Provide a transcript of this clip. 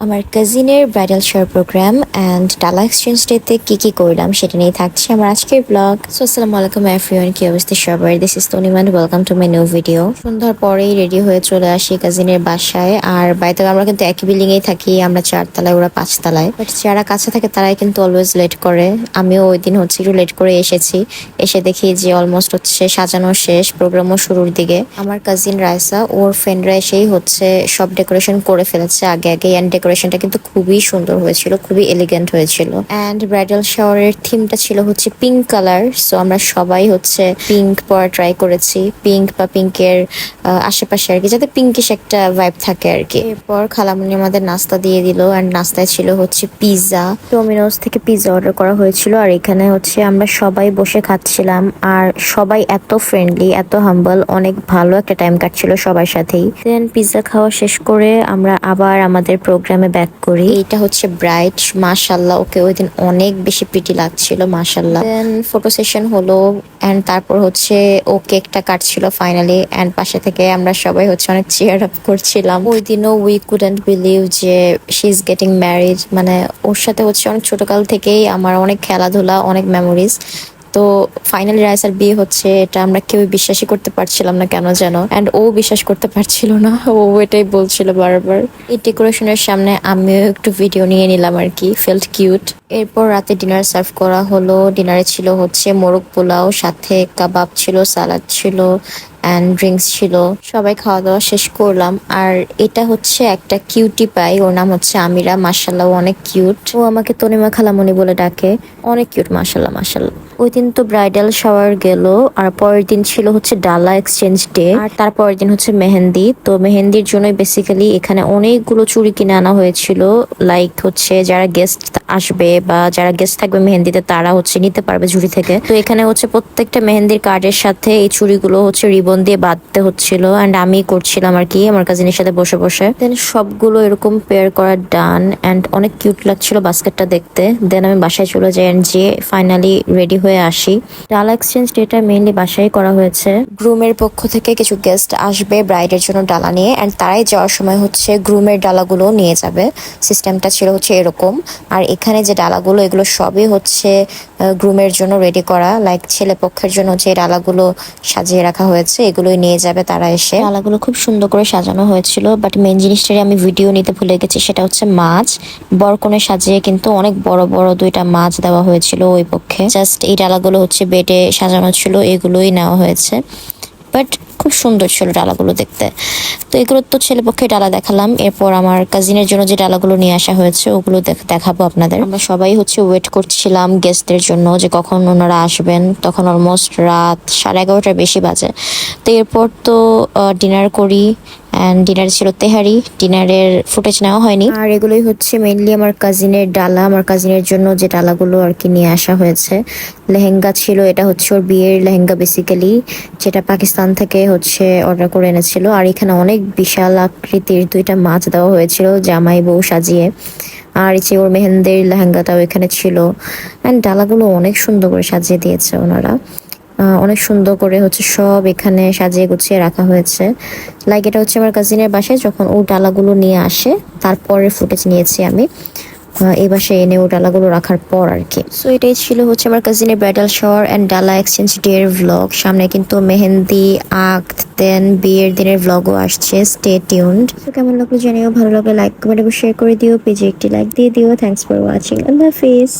আমার কাজিনের bridal shower program and ডালা এক্সচেঞ্জ ডেতে কি করলাম সেটা নিয়ে থাকছে আমার আজকের ব্লগ। সো আসসালামু আলাইকুম এভরিওয়ান, কি অবস্থা সবার? This is Tanimaan, welcome to my new video. সন্ধ্যার পরেই রেডি হয়ে চলে আসি কাজিনের বাসায়। আর বাড়িতে আমরা কিন্তু একই বিল্ডিং এই থাকি, আমরা 4 তলায়, ওরা 5 তলায়। বাট যারা কাছে থাকে তারাই কিন্তু অলওয়েজ লেট করে। আমিও ওই দিন হচ্ছে একটু লেট করে এসেছি। এসে দেখি যে অলমোস্ট হচ্ছে সাজানো শেষ, প্রোগ্রামও শুরুর দিকে। আমার কাজিন রাইসা ওর ফ্রেন্ডরা এসেই হচ্ছে সব ডেকোরেশন করে ফেলেছে আগে আগে। অ্যান্ড ডেকোরেশনটা কিন্তু খুবই সুন্দর হয়েছিল, খুবই এলিগেন্ট হয়েছিল। অ্যান্ড ব্রাইডাল শাওয়ারের থিমটা ছিল হচ্ছে পিঙ্ক কালার। সো আমরা সবাই হচ্ছে পিঙ্ক পরা ট্রাই করেছি, পিঙ্ক বা পিঙ্কের আশেপাশে আর কি, যাতে পিঙ্কিশ একটা ভাইব থাকে আর কি। এরপর খালামুনি আমাদের নাস্তা দিয়ে দিল। অ্যান্ড নাস্তায় ছিল হচ্ছে পিৎজা। ডোমিনোস থেকে পিৎজা অর্ডার করা হয়েছিল। আর এখানে হচ্ছে আমরা সবাই বসে খাচ্ছিলাম। আর সবাই এত ফ্রেন্ডলি, এত হাম্বল, অনেক ভালো একটা টাইম কাটছিল সবার সাথেই। দেন পিৎজা খাওয়া শেষ করে আমরা আবার আমাদের প্রোগ্রামে ব্যাক করি। এইটা হচ্ছে ব্রাইড, মাশাল্লাহ ওকে ওই দিন অনেক বেশি প্রিটি লাগছিল, মাশাল্লাহ। দেন ফটো সেশন হলো অ্যান্ড তারপর হচ্ছে ও কেকটা কাটছিল ফাইনালি। অ্যান্ড পাশে থেকে আমরা সবাই হচ্ছে অনেক চেয়ার আপ করছিলাম। ওই দিনও উই কুডন্ট বিলিভ যে শি ইজ গেটিং ম্যারিড। মানে ওর সাথে হচ্ছে অনেক ছোটকাল থেকেই আমার অনেক খেলাধুলা, অনেক মেমোরিজ। তো ফাইনালি রাইসার বিয়ে হচ্ছে, এটা আমরা কেউ বিশ্বাসই করতে পারছিলাম না কেন যেন। অ্যান্ড ও বিশ্বাস করতে পারছিল না, ও এটাই বলছিল বারবার। এই ডেকোরেশনের সামনে আমিও একটু ভিডিও নিয়ে নিলাম আর কি, ফেল্ট কিউট। এরপর রাতে ডিনার সার্ভ করা হলো। ডিনারে ছিল হচ্ছে মোরগ পোলাও, সাথে কাবাব ছিল, সালাদ ছিল অ্যান্ড ড্রিঙ্কস ছিল। সবাই খাওয়া দাওয়া শেষ করলাম। আর এটা হচ্ছে একটা কিউটি পাই, ওর নাম হচ্ছে আমিরা, মাশাল্লাহ ও অনেক কিউট। ও আমাকে তনিমা খালামণি বলে ডাকে, অনেক কিউট, মাশাল্লাহ মাশাল্লাহ। ওই দিন তো ব্রাইডাল শাওয়ার গেল। আর পরের দিন ছিল হচ্ছে ডালা এক্সচেঞ্জ ডে। আর তারপরের দিন হচ্ছে মেহেন্দি। তো মেহেন্দির জন্যই বেসিক্যালি এখানে অনেকগুলো চুড়ি কিনে আনা হয়েছিল। লাইক হচ্ছে যারা গেস্ট আসবে বা যারা গেস্ট থাকবে মেহেন্দিতে, তারা হচ্ছে নিতে পারবে ঝুড়ি থেকে। তো এখানে হচ্ছে প্রত্যেকটা মেহেন্দির কার্ডের সাথে এই চুড়িগুলো হচ্ছে রিবন দিয়ে বাঁধতে হচ্ছিল। অ্যান্ড আমি করছিলাম আর কি আমার কাজিনের সাথে বসে বসে। দেন সবগুলো এরকম পেয়ার করা ডান। অ্যান্ড অনেক কিউট লাগছিল বাস্কেটটা দেখতে। দেন আমি বাসায় চলে যাই অ্যান্ড যে ফাইনালি রেডি হয়ে আসি। ডালা এক্সচেঞ্জ ডেটা মেইনলি বাসায় করা হয়েছে। গ্রুমের পক্ষ থেকে কিছু গেস্ট আসবে ব্রাইডের জন্য ডালা নিয়ে। অ্যান্ড তারাই যাওয়ার সময় হচ্ছে গ্রুমের ডালাগুলো নিয়ে যাবে। সিস্টেমটা ছিল হচ্ছে এরকম। আর এখানে যে ডালাগুলো, এগুলো সবই হচ্ছে গ্রুমের জন্য রেডি করা। লাইক ছেলে পক্ষের জন্য যে ডালাগুলো সাজিয়ে রাখা হয়েছে, এগুলোই নিয়ে যাবে তারা এসে। ডালাগুলো খুব সুন্দর করে সাজানো হয়েছিল। বাট মেন জিনিসটাই আমি ভিডিও নিতে ভুলে গেছি, সেটা হচ্ছে মাছ। বরকনে সাজিয়ে কিন্তু অনেক বড় বড় 2টা মাছ দেওয়া হয়েছিল ওই পক্ষে। জাস্ট এই ডালাগুলো হচ্ছে বেডে সাজানো ছিল, এগুলোই নেওয়া হয়েছে। বাট খুব সুন্দর ছিল ডালাগুলো দেখতে। তো এগুলো তো ছেলে পক্ষে ডালা দেখালাম। এরপর আমার কাজিনের জন্য যে ডালাগুলো নিয়ে আসা হয়েছে ওগুলো দেখাবো আপনাদের। আমরা সবাই হচ্ছে ওয়েট করছিলাম গেস্টদের জন্য যে কখন ওনারা আসবেন। তখন অলমোস্ট রাত 11:30টার বেশি বাজে। তো এরপর তো ডিনার করি। অ্যান্ড ডিনার ছিল তেহারি, ডিনারের ফুটেজ নেওয়া হয়নি। আর এগুলোই হচ্ছে মেইনলি আমার কাজিনের ডালা, আমার কাজিনের জন্য যে ডালাগুলো আর কি নিয়ে আসা হয়েছে। লেহেঙ্গা ছিল, এটা হচ্ছে ওর বিয়ের লেহেঙ্গা বেসিক্যালি, যেটা পাকিস্তান থেকে হচ্ছে অর্ডার করে এনেছিল। আর এখানে অনেক বিশাল আকৃতির 2টা মাছ দেওয়া হয়েছিল জামাই বউ সাজিয়ে। আর এই ওর মেহেন্দির লেহেঙ্গাটাও এখানে ছিল। অ্যান্ড ডালাগুলো অনেক সুন্দর করে সাজিয়ে দিয়েছে ওনারা। অনেক সুন্দর করে হচ্ছে সব এখানে সাজিয়ে গুছিয়ে রাখা হয়েছে। লাইক এটা হচ্ছে আমার কাজিনের বাসায় যখন ও ডালাগুলো নিয়ে আসে, তারপরে ফুটেজ নিয়েছি আমি এই বাসায় এনে ও ডালাগুলো রাখার পর আর কি। সো এটাই ছিল হচ্ছে আমার কাজিনের ব্রাইডাল শাওয়ার অ্যান্ড ডালা এক্সচেঞ্জ ডে এর ভ্লগ। সামনে কিন্তু মেহেন্দি, আক্ত, দেন বিয়ের দিনের ভ্লগও আসছে। Stay tuned. তো কেমন লাগলো জানিও, ভালো লাগলে লাইক কমেন্ট এবং শেয়ার করে দিও, পেজে একটি লাইক দিয়ে দিও। Thanks for watching, Allah Hafiz.